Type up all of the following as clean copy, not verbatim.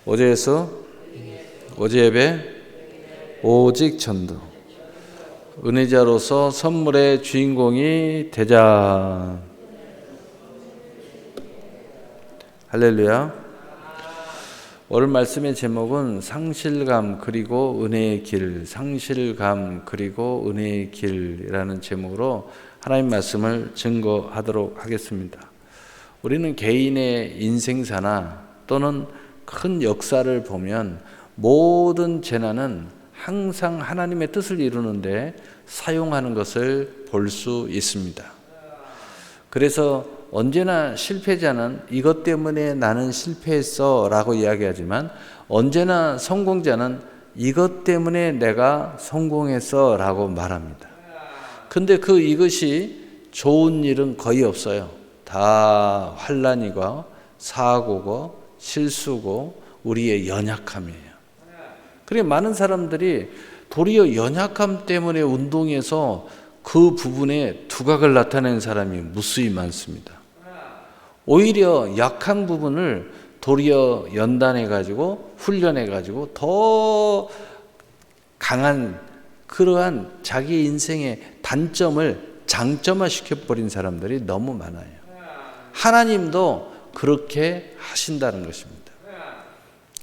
어제 예배 오직 전도. 은혜자로서 선물의 주인공이 되자. 할렐루야. 오늘 말씀의 제목은 상실감 그리고 은혜의 길, 상실감 그리고 은혜의 길이라는 제목으로 하나님 말씀을 증거하도록 하겠습니다. 우리는 개인의 인생사나 또는 큰 역사를 보면 모든 재난은 항상 하나님의 뜻을 이루는데 사용하는 것을 볼 수 있습니다. 그래서 언제나 실패자는 이것 때문에 나는 실패했어 라고 이야기하지만 언제나 성공자는 이것 때문에 내가 성공했어 라고 말합니다. 근데 이것이 좋은 일은 거의 없어요. 다 환난이고 사고고 실수고 우리의 연약함이에요. 그러니까 많은 사람들이 도리어 연약함 때문에 운동에서 그 부분에 두각을 나타내는 사람이 무수히 많습니다. 오히려 약한 부분을 도리어 연단해가지고 훈련해가지고 더 강한 그러한 자기 인생의 단점을 장점화시켜버린 사람들이 너무 많아요. 하나님도 그렇게 하신다는 것입니다.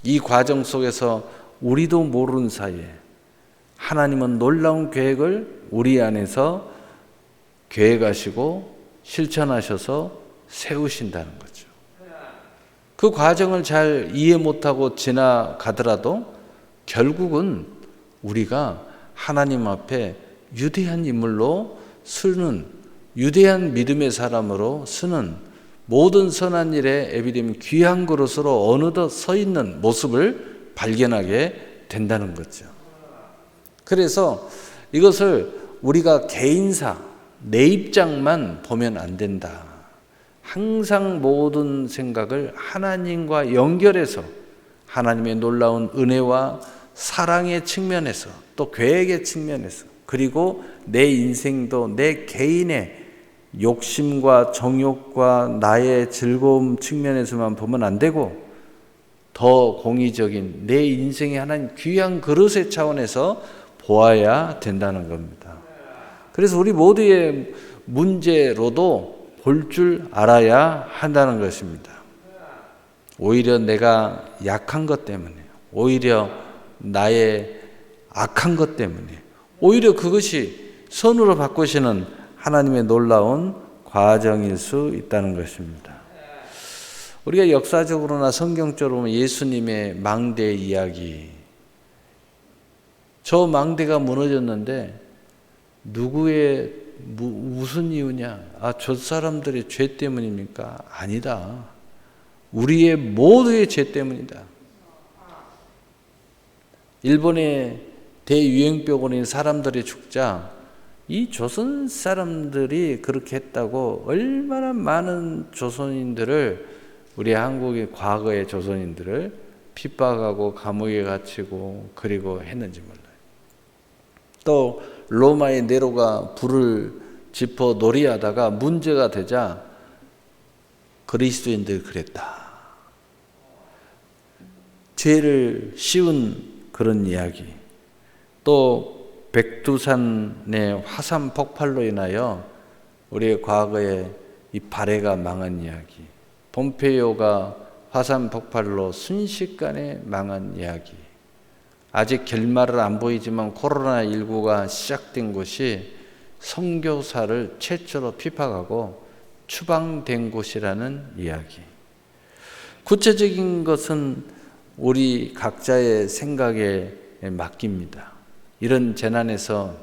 이 과정 속에서 우리도 모르는 사이에 하나님은 놀라운 계획을 우리 안에서 계획하시고 실천하셔서 세우신다는 거죠. 그 과정을 잘 이해 못하고 지나가더라도 결국은 우리가 하나님 앞에 유대한 인물로 쓰는, 유대한 믿음의 사람으로 쓰는 모든 선한 일에 예비되면 귀한 그릇으로 어느덧 서 있는 모습을 발견하게 된다는 거죠. 그래서 이것을 우리가 개인사, 내 입장만 보면 안 된다. 항상 모든 생각을 하나님과 연결해서 하나님의 놀라운 은혜와 사랑의 측면에서 또 계획의 측면에서 그리고 내 인생도 내 개인의 욕심과 정욕과 나의 즐거움 측면에서만 보면 안 되고 더 공의적인 내 인생의 하나님 귀한 그릇의 차원에서 보아야 된다는 겁니다. 그래서 우리 모두의 문제로도 볼 줄 알아야 한다는 것입니다. 오히려 내가 약한 것 때문에, 오히려 나의 악한 것 때문에, 오히려 그것이 선으로 바꾸시는 하나님의 놀라운 과정일 수 있다는 것입니다. 우리가 역사적으로나 성경적으로 보면 예수님의 망대 이야기, 저 망대가 무너졌는데 무슨 이유냐? 저 사람들의 죄 때문입니까? 아니다. 우리의 모두의 죄 때문이다. 일본의 대유행병으로 사람들이 죽자 이 조선 사람들이 그렇게 했다고 얼마나 많은 조선인들을, 우리 한국의 과거의 조선인들을 핍박하고 감옥에 갇히고 그리고 했는지 몰라요. 또 로마의 네로가 불을 지퍼 놀이하다가 문제가 되자 그리스도인들이 그랬다. 죄를 씌운 그런 이야기. 또 백두산의 화산 폭발로 인하여 우리의 과거에 이 발해가 망한 이야기. 폼페이오가 화산 폭발로 순식간에 망한 이야기. 아직 결말을 안 보이지만 코로나19가 시작된 곳이 선교사를 최초로 핍박하고 추방된 곳이라는 이야기. 구체적인 것은 우리 각자의 생각에 맡깁니다. 이런 재난에서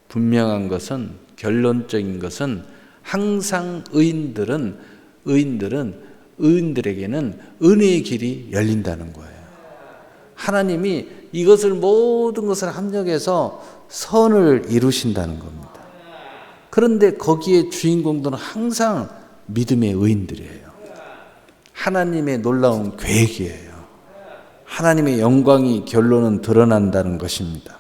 분명한 것은, 결론적인 것은 항상 의인들에게는 은혜의 길이 열린다는 거예요. 하나님이 이것을 모든 것을 합력해서 선을 이루신다는 겁니다. 그런데 거기에 주인공들은 항상 믿음의 의인들이에요. 하나님의 놀라운 계획이에요. 하나님의 영광이 결론은 드러난다는 것입니다.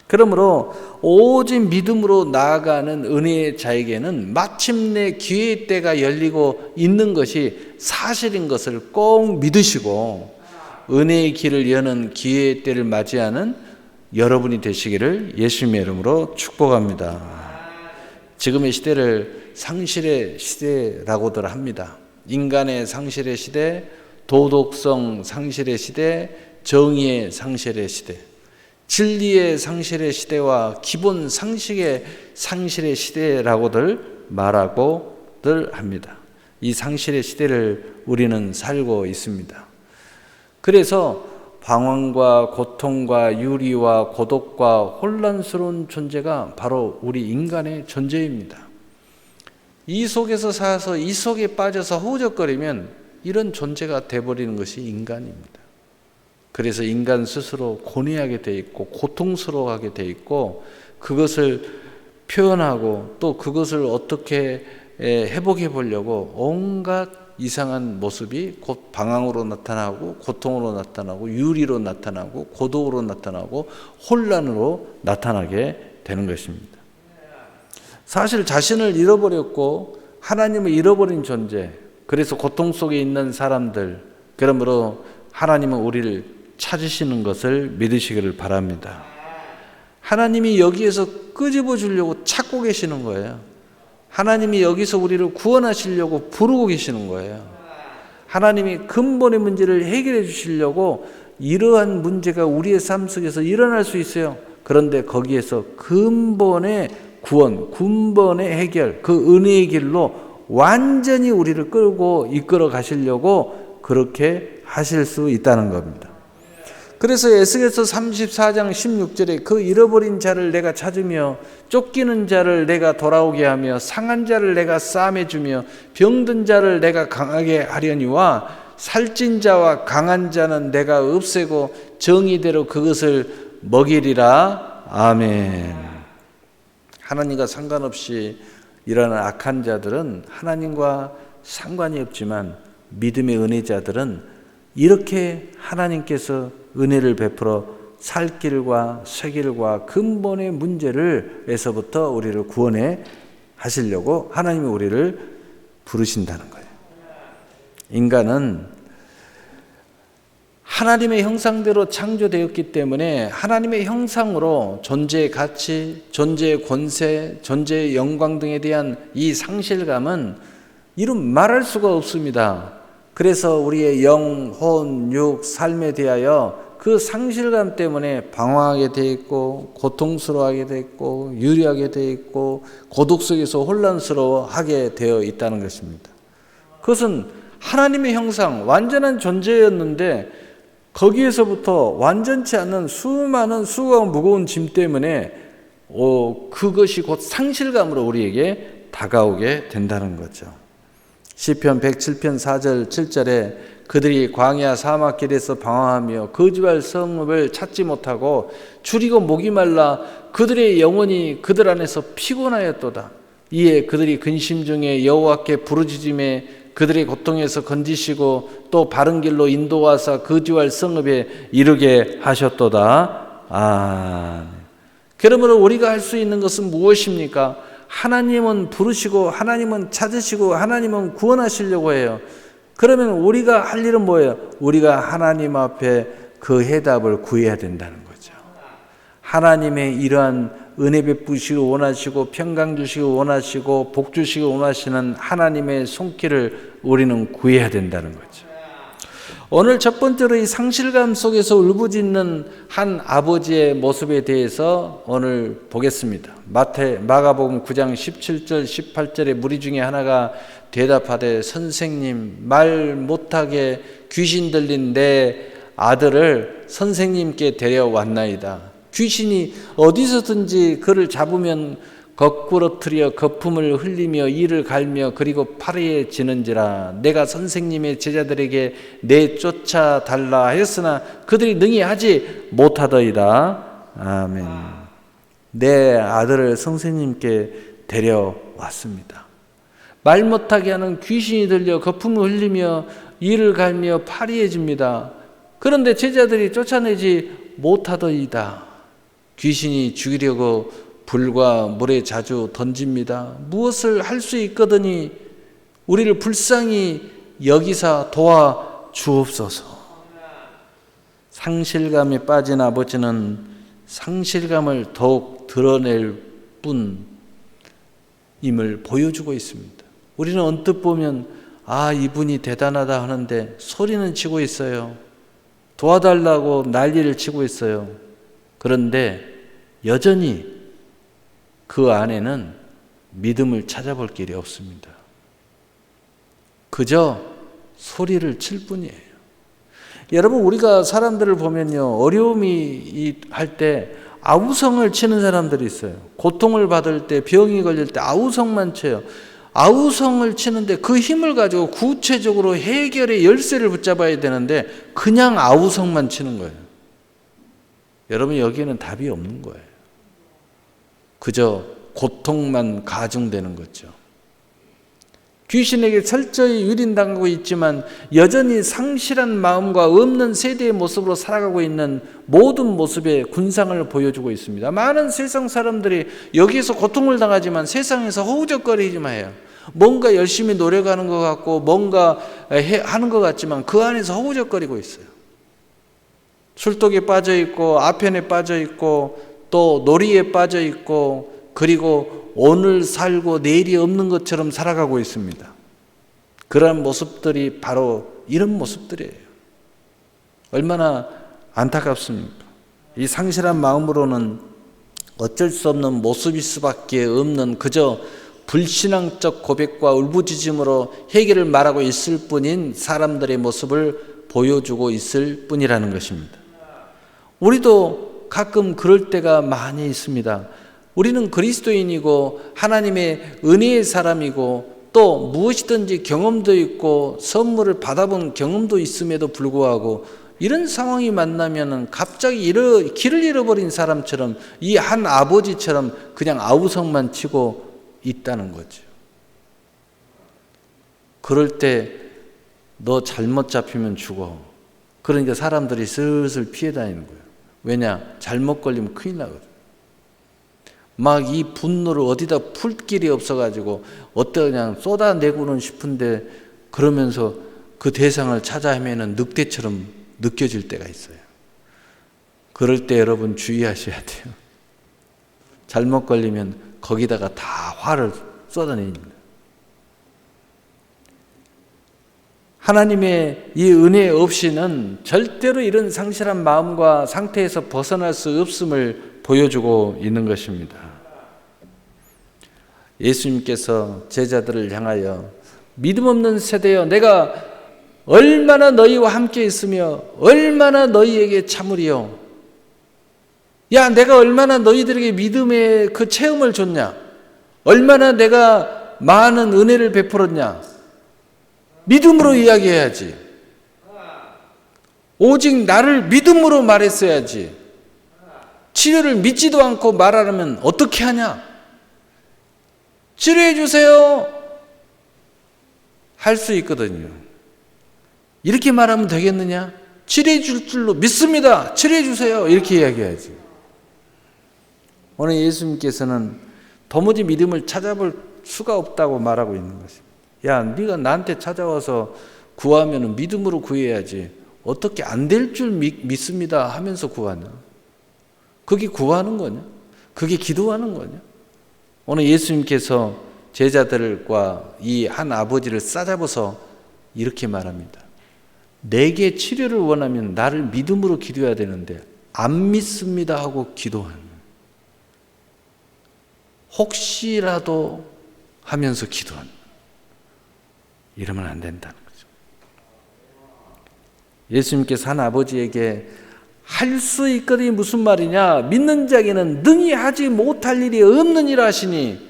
그러므로 오직 믿음으로 나아가는 은혜의 자에게는 마침내 기회의 때가 열리고 있는 것이 사실인 것을 꼭 믿으시고 은혜의 길을 여는 기회의 때를 맞이하는 여러분이 되시기를 예수님의 이름으로 축복합니다. 지금의 시대를 상실의 시대라고들 합니다. 인간의 상실의 시대, 도덕성 상실의 시대, 정의의 상실의 시대, 진리의 상실의 시대와 기본 상식의 상실의 시대라고들 말하고들 합니다. 이 상실의 시대를 우리는 살고 있습니다. 그래서 방황과 고통과 유리와 고독과 혼란스러운 존재가 바로 우리 인간의 존재입니다. 이 속에서 살아서 이 속에 빠져서 허우적거리면 이런 존재가 돼버리는 것이 인간입니다. 그래서 인간 스스로 고뇌하게 돼 있고 고통스러워하게 돼 있고 그것을 표현하고 또 그것을 어떻게 회복해 보려고 온갖 이상한 모습이 곧 방황으로 나타나고 고통으로 나타나고 유리로 나타나고 고독으로 나타나고 혼란으로 나타나게 되는 것입니다. 사실 자신을 잃어버렸고 하나님을 잃어버린 존재, 그래서 고통 속에 있는 사람들, 그러므로 하나님은 우리를 찾으시는 것을 믿으시기를 바랍니다. 하나님이 여기에서 끄집어 주려고 찾고 계시는 거예요. 하나님이 여기서 우리를 구원하시려고 부르고 계시는 거예요. 하나님이 근본의 문제를 해결해 주시려고 이러한 문제가 우리의 삶 속에서 일어날 수 있어요. 그런데 거기에서 근본의 구원, 근본의 해결, 그 은혜의 길로 완전히 우리를 끌고 이끌어 가시려고 그렇게 하실 수 있다는 겁니다. 그래서 에스겔서 34장 16절에 그 잃어버린 자를 내가 찾으며 쫓기는 자를 내가 돌아오게 하며 상한 자를 내가 싸매주며 병든 자를 내가 강하게 하려니와 살찐 자와 강한 자는 내가 없애고 정의대로 그것을 먹이리라. 아멘. 하나님과 상관없이 일어나는 악한 자들은 하나님과 상관이 없지만 믿음의 은혜자들은 이렇게 하나님께서 은혜를 베풀어 살 길과 새 길과 근본의 문제를에서부터 우리를 구원해 하시려고 하나님이 우리를 부르신다는 거예요. 인간은 하나님의 형상대로 창조되었기 때문에 하나님의 형상으로 존재의 가치, 존재의 권세, 존재의 영광 등에 대한 이 상실감은 이루 말할 수가 없습니다. 그래서 우리의 영, 혼, 육, 삶에 대하여 그 상실감 때문에 방황하게 돼 있고 고통스러워하게 돼 있고 유리하게 돼 있고 고독 속에서 혼란스러워하게 되어 있다는 것입니다. 그것은 하나님의 형상, 완전한 존재였는데 거기에서부터 완전치 않은 수많은 수고가 무거운 짐 때문에 그것이 곧 상실감으로 우리에게 다가오게 된다는 거죠. 시편 107편 4절 7절에 그들이 광야 사막길에서 방황하며 거주할 성읍을 찾지 못하고 줄이고 목이 말라 그들의 영혼이 그들 안에서 피곤하였도다. 이에 그들이 근심 중에 여호와께 부르짖음에 그들의 고통에서 건지시고 또 바른 길로 인도하사 거주할 성읍에 이르게 하셨도다. 그러므로 우리가 할 수 있는 것은 무엇입니까? 하나님은 부르시고 하나님은 찾으시고 하나님은 구원하시려고 해요. 그러면 우리가 할 일은 뭐예요? 우리가 하나님 앞에 그 해답을 구해야 된다는 거죠. 하나님의 이러한 은혜 베푸시고 원하시고 평강 주시고 원하시고 복 주시고 원하시는 하나님의 손길을 우리는 구해야 된다는 거죠. 오늘 첫 번째로 이 상실감 속에서 울부짖는 한 아버지의 모습에 대해서 오늘 보겠습니다. 마가복음 9장 17절 18절에 무리 중에 하나가 대답하되 선생님 말 못하게 귀신 들린 내 아들을 선생님께 데려왔나이다. 귀신이 어디서든지 그를 잡으면 거꾸러뜨려 거품을 흘리며 이를 갈며 그리고 파리해지는지라. 내가 선생님의 제자들에게 내쫓아 달라 하였으나 그들이 능히 하지 못하더이다. 아멘. 내 아들을 선생님께 데려왔습니다. 말 못하게 하는 귀신이 들려 거품을 흘리며 이를 갈며 파리해집니다. 그런데 제자들이 쫓아내지 못하더이다. 귀신이 죽이려고 불과 물에 자주 던집니다. 무엇을 할 수 있거든이 우리를 불쌍히 여기사 도와주옵소서. 상실감에 빠진 아버지는 상실감을 더욱 드러낼 뿐임을 보여주고 있습니다. 우리는 언뜻 보면 이분이 대단하다 하는데 소리는 치고 있어요. 도와달라고 난리를 치고 있어요. 그런데 여전히 그 안에는 믿음을 찾아볼 길이 없습니다. 그저 소리를 칠 뿐이에요. 여러분, 우리가 사람들을 보면요, 어려움이 할 때 아우성을 치는 사람들이 있어요. 고통을 받을 때, 병이 걸릴 때 아우성만 쳐요. 아우성을 치는데 그 힘을 가지고 구체적으로 해결의 열쇠를 붙잡아야 되는데 그냥 아우성만 치는 거예요. 여러분, 여기에는 답이 없는 거예요. 그저 고통만 가중되는 거죠. 귀신에게 철저히 유린당하고 있지만 여전히 상실한 마음과 없는 세대의 모습으로 살아가고 있는 모든 모습의 군상을 보여주고 있습니다. 많은 세상 사람들이 여기에서 고통을 당하지만 세상에서 허우적거리지만 해요. 뭔가 열심히 노력하는 것 같고 뭔가 하는 것 같지만 그 안에서 허우적거리고 있어요. 술독에 빠져 있고 아편에 빠져 있고 또 놀이에 빠져 있고 그리고 오늘 살고 내일이 없는 것처럼 살아가고 있습니다. 그런 모습들이 바로 이런 모습들이에요. 얼마나 안타깝습니까? 이 상실한 마음으로는 어쩔 수 없는 모습일 수밖에 없는 그저 불신앙적 고백과 울부짖음으로 해결을 말하고 있을 뿐인 사람들의 모습을 보여주고 있을 뿐이라는 것입니다. 우리도 가끔 그럴 때가 많이 있습니다. 우리는 그리스도인이고 하나님의 은혜의 사람이고 또 무엇이든지 경험도 있고 선물을 받아본 경험도 있음에도 불구하고 이런 상황이 만나면 갑자기 길을 잃어버린 사람처럼 이 한 아버지처럼 그냥 아우성만 치고 있다는 거죠. 그럴 때 너 잘못 잡히면 죽어. 그러니까 사람들이 슬슬 피해 다니는 거예요. 왜냐? 잘못 걸리면 큰일 나거든. 막 이 분노를 어디다 풀 길이 없어가지고 그냥 쏟아내고는 싶은데 그러면서 그 대상을 찾아 헤매는 늑대처럼 느껴질 때가 있어요. 그럴 때 여러분 주의하셔야 돼요. 잘못 걸리면 거기다가 다 화를 쏟아냅니다. 하나님의 이 은혜 없이는 절대로 이런 상실한 마음과 상태에서 벗어날 수 없음을 보여주고 있는 것입니다. 예수님께서 제자들을 향하여 믿음 없는 세대여 내가 얼마나 너희와 함께 있으며 얼마나 너희에게 참으리요. 야, 내가 얼마나 너희들에게 믿음의 그 체험을 줬냐. 얼마나 내가 많은 은혜를 베풀었냐. 믿음으로 이야기해야지. 오직 나를 믿음으로 말했어야지. 치료를 믿지도 않고 말하려면 어떻게 하냐? 치료해 주세요. 할 수 있거든요. 이렇게 말하면 되겠느냐? 치료해 줄 줄로 믿습니다. 치료해 주세요. 이렇게 이야기해야지. 오늘 예수님께서는 도무지 믿음을 찾아볼 수가 없다고 말하고 있는 것입니다. 야, 네가 나한테 찾아와서 구하면 믿음으로 구해야지. 어떻게 안 될 줄 믿습니다 하면서 구하냐? 그게 구하는 거냐? 그게 기도하는 거냐? 오늘 예수님께서 제자들과 이 한 아버지를 싸잡아서 이렇게 말합니다. 내게 치료를 원하면 나를 믿음으로 기도해야 되는데 안 믿습니다 하고 기도하는, 혹시라도 하면서 기도하는, 이러면 안 된다는 거죠. 예수님께서 한 아버지에게 할 수 있거든이 무슨 말이냐? 믿는 자에게는 능히 하지 못할 일이 없는 일 하시니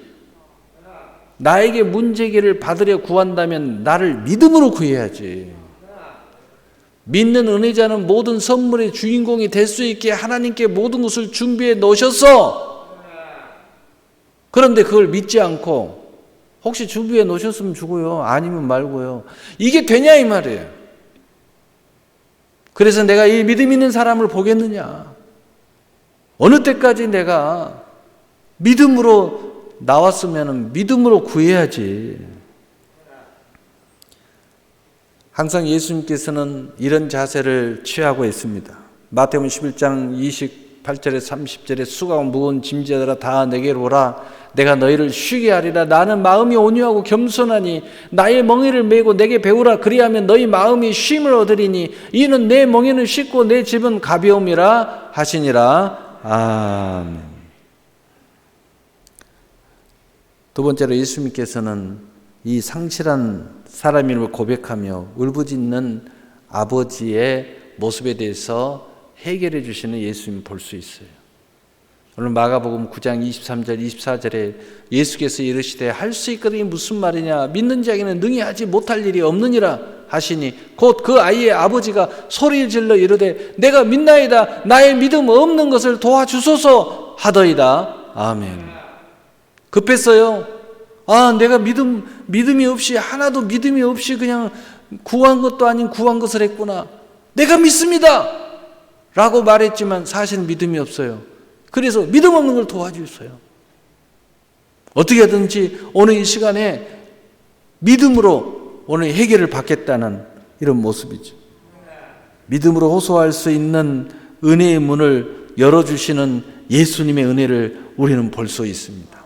나에게 문제기를 받으려 구한다면 나를 믿음으로 구해야지. 믿는 은혜자는 모든 선물의 주인공이 될 수 있게 하나님께 모든 것을 준비해 놓으셨어. 그런데 그걸 믿지 않고 혹시 준비해 놓으셨으면 주고요, 아니면 말고요. 이게 되냐 이 말이에요. 그래서 내가 이 믿음 있는 사람을 보겠느냐? 어느 때까지 내가 믿음으로 나왔으면 믿음으로 구해야지. 항상 예수님께서는 이런 자세를 취하고 있습니다. 마태복음 11장 28절에 30절에 수고하고 무거운 짐지어들아 다 내게로 오라. 내가 너희를 쉬게 하리라. 나는 마음이 온유하고 겸손하니 나의 멍에를 메고 내게 배우라. 그리하면 너희 마음이 쉼을 얻으리니 이는 내 멍에는 쉽고 내 짐은 가벼움이라 하시니라. 아멘. 두 번째로 예수님께서는 이 상실한 사람임을 고백하며 울부짖는 아버지의 모습에 대해서 해결해 주시는 예수님을 볼 수 있어요. 오늘 마가복음 9장 23절 24절에 예수께서 이르시되 할 수 있거든이 무슨 말이냐, 믿는 자에게는 능히 하지 못할 일이 없느니라 하시니 곧 그 아이의 아버지가 소리를 질러 이르되 내가 믿나이다, 나의 믿음 없는 것을 도와주소서 하더이다. 아멘. 급했어요. 내가 믿음이 없이, 하나도 믿음이 없이 그냥 구한 것도 아닌 구한 것을 했구나. 내가 믿습니다 라고 말했지만 사실 믿음이 없어요. 그래서 믿음 없는 걸 도와주세요. 어떻게 하든지 오늘 이 시간에 믿음으로 오늘 해결을 받겠다는 이런 모습이죠. 믿음으로 호소할 수 있는 은혜의 문을 열어주시는 예수님의 은혜를 우리는 볼 수 있습니다.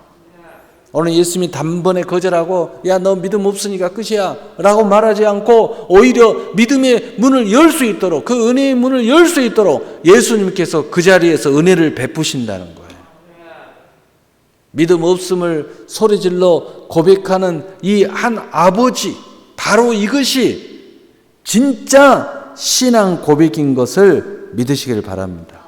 오늘 예수님이 단번에 거절하고 야 너 믿음 없으니까 끝이야 라고 말하지 않고 오히려 믿음의 문을 열 수 있도록, 그 은혜의 문을 열 수 있도록 예수님께서 그 자리에서 은혜를 베푸신다는 거예요. 믿음 없음을 소리질러 고백하는 이 한 아버지, 바로 이것이 진짜 신앙 고백인 것을 믿으시길 바랍니다.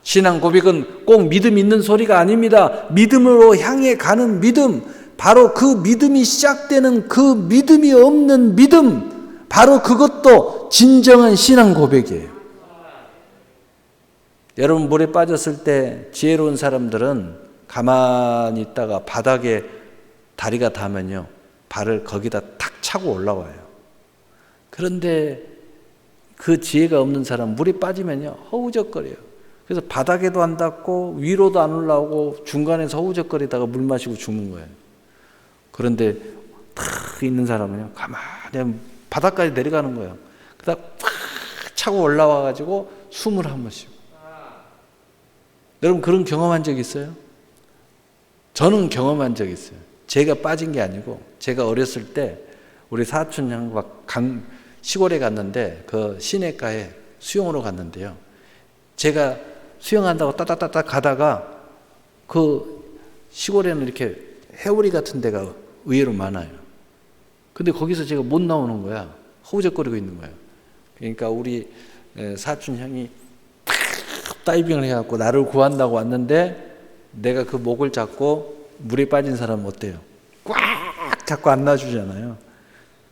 신앙 고백은 꼭 믿음 있는 소리가 아닙니다. 믿음으로 향해 가는 믿음, 바로 그 믿음이 시작되는 그 믿음이 없는 믿음, 바로 그것도 진정한 신앙 고백이에요. 여러분, 물에 빠졌을 때 지혜로운 사람들은 가만히 있다가 바닥에 다리가 닿으면요, 발을 거기다 탁 차고 올라와요. 그런데 그 지혜가 없는 사람, 물에 빠지면요 허우적거려요. 그래서 바닥에도 안 닿고 위로도 안 올라오고 중간에서 허우적거리다가 물 마시고 죽는 거예요. 그런데 탁 있는 사람은요 가만히 바닥까지 내려가는 거예요. 그러다 탁 차고 올라와가지고 숨을 한 번 쉬고. 여러분 그런 경험한 적 있어요? 저는 경험한 적 있어요. 제가 빠진 게 아니고 제가 어렸을 때 우리 사촌 형과 시골에 갔는데 그 시내가에 수영으로 갔는데요. 제가 수영한다고 따따따따 가다가 그 시골에는 이렇게 해오리 같은 데가 의외로 많아요. 근데 거기서 제가 못 나오는 거야. 허우적거리고 있는 거예요. 그러니까 우리 사촌 형이 다이빙을 해갖고 나를 구한다고 왔는데 내가 그 목을 잡고 물에 빠진 사람 어때요? 꽉 잡고 안 놔주잖아요.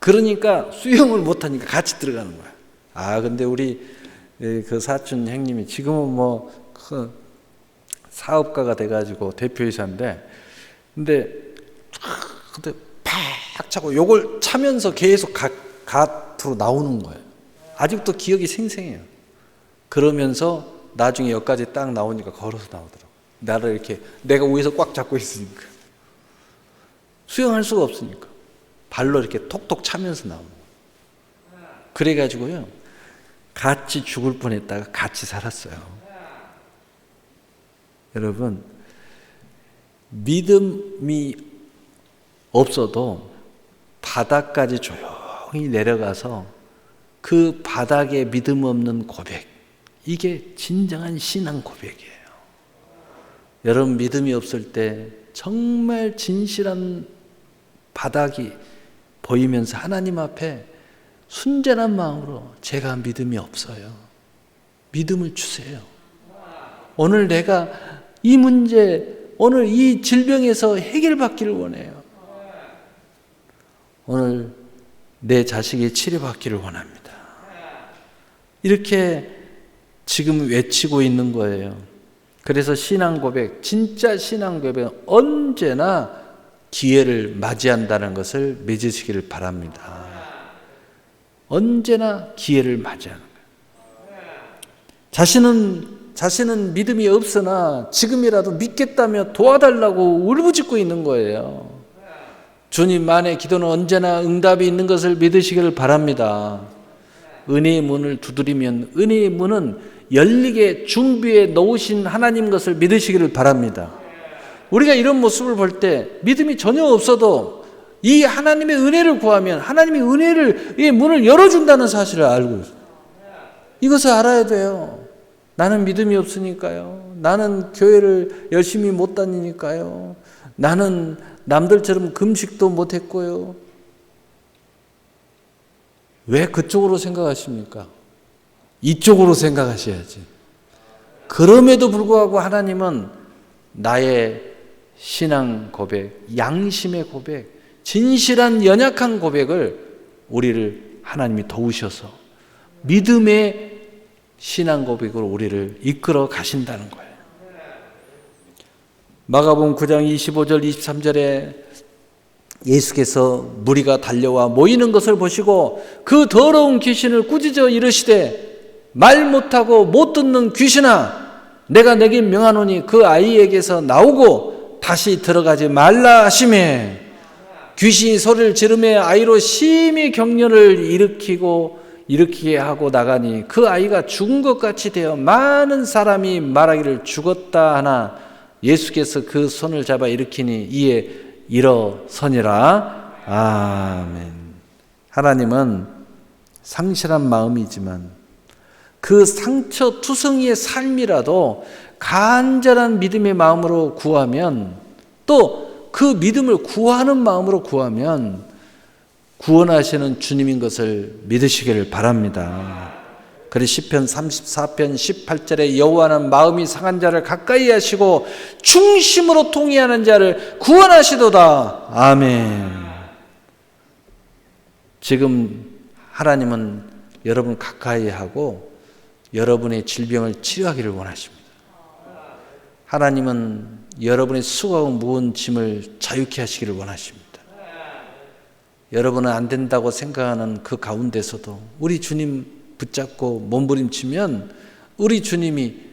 그러니까 수영을 못하니까 같이 들어가는 거야. 근데 우리 그 사촌 형님이 지금은 뭐 그 사업가가 돼가지고 대표이사인데, 근데 팍 차고 요걸 차면서 계속 갓으로 나오는 거예요. 아직도 기억이 생생해요. 그러면서 나중에 여기까지 딱 나오니까 걸어서 나오더라고. 나를 이렇게 내가 위에서 꽉 잡고 있으니까 수영할 수가 없으니까 발로 이렇게 톡톡 차면서 나오는 거예요. 그래가지고요 같이 죽을 뻔했다가 같이 살았어요. 여러분, 믿음이 없어도 바닥까지 조용히 내려가서 그 바닥에 믿음 없는 고백, 이게 진정한 신앙 고백이에요. 여러분 믿음이 없을 때 정말 진실한 바닥이 보이면서 하나님 앞에 순전한 마음으로 제가 믿음이 없어요. 믿음을 주세요. 오늘 내가 이 문제, 오늘 이 질병에서 해결받기를 원해요. 오늘 내 자식이 치료받기를 원합니다. 이렇게 지금 외치고 있는 거예요. 그래서 신앙 고백, 진짜 신앙 고백은 언제나 기회를 맞이한다는 것을 믿으시기를 바랍니다. 언제나 기회를 맞이하는 거예요. 자신은 믿음이 없으나 지금이라도 믿겠다며 도와달라고 울부짖고 있는 거예요. 주님만의 기도는 언제나 응답이 있는 것을 믿으시기를 바랍니다. 은혜의 문을 두드리면 은혜의 문은 열리게 준비해 놓으신 하나님 것을 믿으시기를 바랍니다. 우리가 이런 모습을 볼 때 믿음이 전혀 없어도 이 하나님의 은혜를 구하면 하나님이 이 문을 열어준다는 사실을 알고 있어요. 이것을 알아야 돼요. 나는 믿음이 없으니까요. 나는 교회를 열심히 못 다니니까요. 나는 남들처럼 금식도 못했고요. 왜 그쪽으로 생각하십니까? 이쪽으로 생각하셔야지. 그럼에도 불구하고 하나님은 나의 신앙 고백, 양심의 고백, 진실한 연약한 고백을 우리를 하나님이 도우셔서 믿음의 신앙 고백으로 우리를 이끌어 가신다는 거예요. 마가복음 9장 25절 23절에 예수께서 무리가 달려와 모이는 것을 보시고 그 더러운 귀신을 꾸짖어 이르시되 말 못하고 못 듣는 귀신아 내가 내게 명하노니 그 아이에게서 나오고 다시 들어가지 말라 하시매 귀신이 소리를 지르며 아이로 심히 경련을 일으키게 하고 나가니 그 아이가 죽은 것 같이 되어 많은 사람이 말하기를 죽었다 하나 예수께서 그 손을 잡아 일으키니 이에 일어서니라. 아멘. 하나님은 상실한 마음이지만 그 상처투성이의 삶이라도 간절한 믿음의 마음으로 구하면 또 그 믿음을 구하는 마음으로 구하면 구원하시는 주님인 것을 믿으시기를 바랍니다. 그래서 시편 34편 18절에 여호와는 마음이 상한 자를 가까이 하시고 중심으로 통회하는 자를 구원하시도다. 아멘. 지금 하나님은 여러분 가까이 하고 여러분의 질병을 치료하기를 원하십니다. 하나님은 여러분의 수고하고 무거운 짐을 자유케 하시기를 원하십니다. 여러분은 안 된다고 생각하는 그 가운데서도 우리 주님 붙잡고 몸부림치면 우리 주님이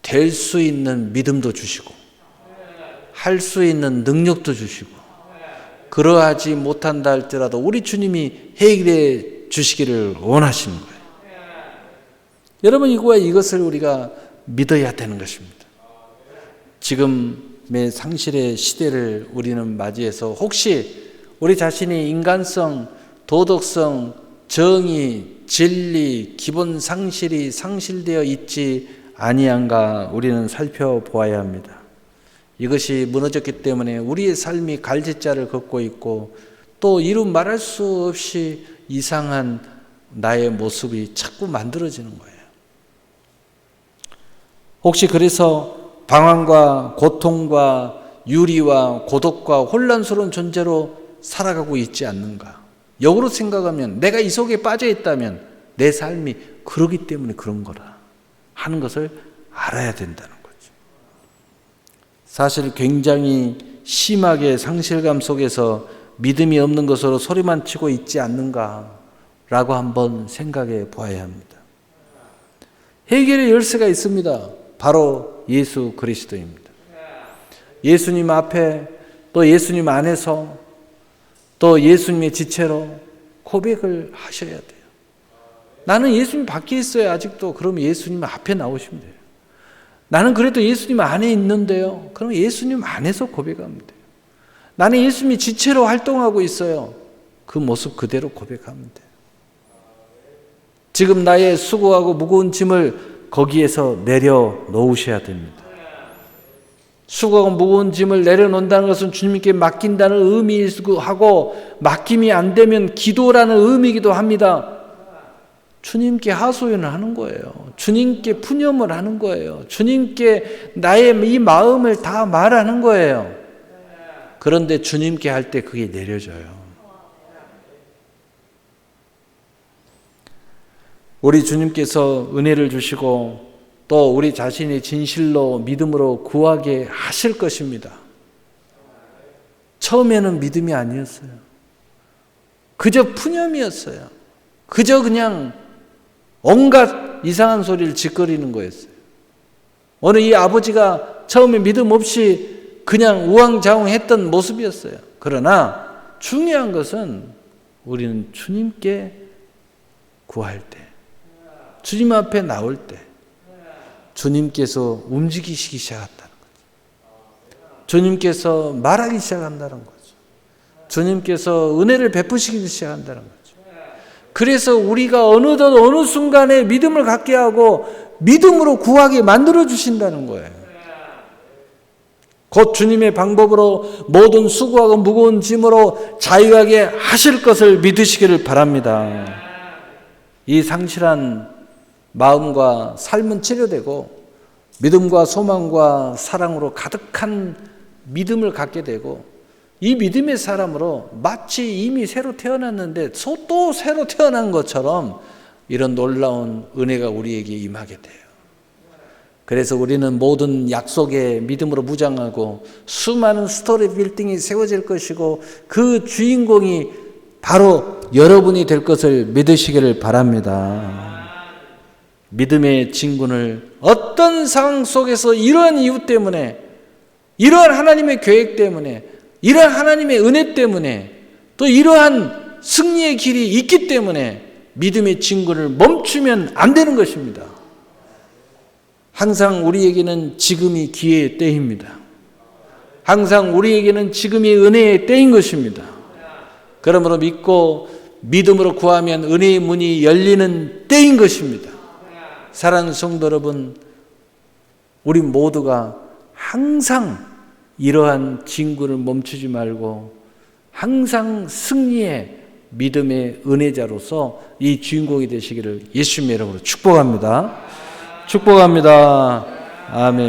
될 수 있는 믿음도 주시고 할 수 있는 능력도 주시고 그러하지 못한다 할지라도 우리 주님이 해결해 주시기를 원하시는 거예요. 여러분 이것을 우리가 믿어야 되는 것입니다. 지금의 상실의 시대를 우리는 맞이해서 혹시 우리 자신이 인간성, 도덕성, 정의, 진리, 기본 상실이 상실되어 있지 아니한가 우리는 살펴보아야 합니다. 이것이 무너졌기 때문에 우리의 삶이 갈짓자를 걷고 있고 또 이루 말할 수 없이 이상한 나의 모습이 자꾸 만들어지는 거예요. 혹시 그래서 방황과 고통과 유리와 고독과 혼란스러운 존재로 살아가고 있지 않는가? 역으로 생각하면 내가 이 속에 빠져 있다면 내 삶이 그러기 때문에 그런 거라 하는 것을 알아야 된다는 거죠. 사실 굉장히 심하게 상실감 속에서 믿음이 없는 것으로 소리만 치고 있지 않는가라고 한번 생각해 보아야 합니다. 해결의 열쇠가 있습니다. 바로 예수 그리스도입니다. 예수님 앞에 또 예수님 안에서 또 예수님의 지체로 고백을 하셔야 돼요. 나는 예수님 밖에 있어요 아직도. 그러면 예수님 앞에 나오시면 돼요. 나는 그래도 예수님 안에 있는데요. 그러면 예수님 안에서 고백하면 돼요. 나는 예수님이 지체로 활동하고 있어요. 그 모습 그대로 고백하면 돼요. 지금 나의 수고하고 무거운 짐을 거기에서 내려놓으셔야 됩니다. 수고하고 무거운 짐을 내려놓는다는 것은 주님께 맡긴다는 의미이기도 하고 맡김이 안 되면 기도라는 의미이기도 합니다. 주님께 하소연을 하는 거예요. 주님께 푸념을 하는 거예요. 주님께 나의 이 마음을 다 말하는 거예요. 그런데 주님께 할 때 그게 내려져요. 우리 주님께서 은혜를 주시고 또 우리 자신이 진실로 믿음으로 구하게 하실 것입니다. 처음에는 믿음이 아니었어요. 그저 푸념이었어요. 그저 그냥 온갖 이상한 소리를 짓거리는 거였어요. 오늘 이 아버지가 처음에 믿음 없이 그냥 우왕좌왕했던 모습이었어요. 그러나 중요한 것은 우리는 주님께 구할 때 주님 앞에 나올 때 주님께서 움직이시기 시작한다는 거죠. 주님께서 말하기 시작한다는 거죠. 주님께서 은혜를 베푸시기 시작한다는 거죠. 그래서 우리가 어느덧 어느 순간에 믿음을 갖게 하고 믿음으로 구하게 만들어 주신다는 거예요. 곧 주님의 방법으로 모든 수고하고 무거운 짐으로 자유하게 하실 것을 믿으시기를 바랍니다. 이 상실한 마음과 삶은 치료되고 믿음과 소망과 사랑으로 가득한 믿음을 갖게 되고 이 믿음의 사람으로 마치 이미 새로 태어났는데 또 새로 태어난 것처럼 이런 놀라운 은혜가 우리에게 임하게 돼요. 그래서 우리는 모든 약속에 믿음으로 무장하고 수많은 스토리 빌딩이 세워질 것이고 그 주인공이 바로 여러분이 될 것을 믿으시기를 바랍니다. 믿음의 진군을 어떤 상황 속에서 이러한 이유 때문에, 이러한 하나님의 계획 때문에, 이러한 하나님의 은혜 때문에, 또 이러한 승리의 길이 있기 때문에 믿음의 진군을 멈추면 안 되는 것입니다. 항상 우리에게는 지금이 기회의 때입니다. 항상 우리에게는 지금이 은혜의 때인 것입니다. 그러므로 믿고 믿음으로 구하면 은혜의 문이 열리는 때인 것입니다. 사랑하는 성도 여러분, 우리 모두가 항상 이러한 진군을 멈추지 말고 항상 승리의 믿음의 은혜자로서 이 주인공이 되시기를 예수님의 이름으로 축복합니다. 축복합니다. 아멘.